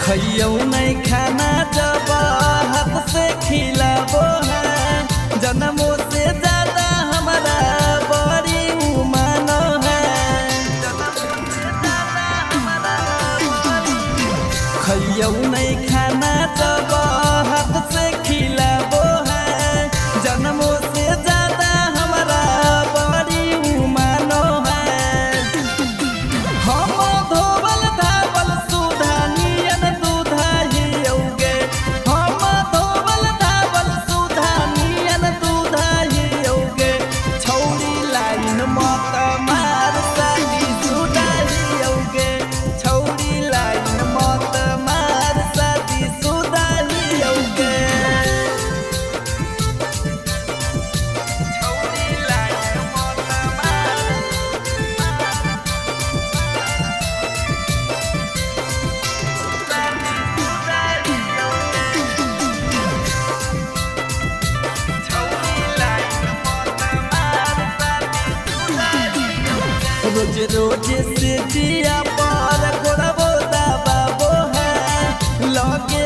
खइयो नहीं खाना जब हाथ से खिलाबो है जन्मों से ज्यादा हमारा बड़ी उमानो है। खइयो नहीं खाना जब हाथ से खिलाबो है जन्मों से ज्यादा हमारा बड़ी उमानो है। हम धोवल धावल सुधानियन दूधाहियोगे, हम धोवल धावल सुधानियन दूधाहियोगे। छौरी लाइन मत मार साली सुधाहियोगे, छौरी लाइन मत मार साली सुधाहियोगे। छौरी लाइन मत मार रोज रोज से जिया पर गोड़बो दबाबो है लगे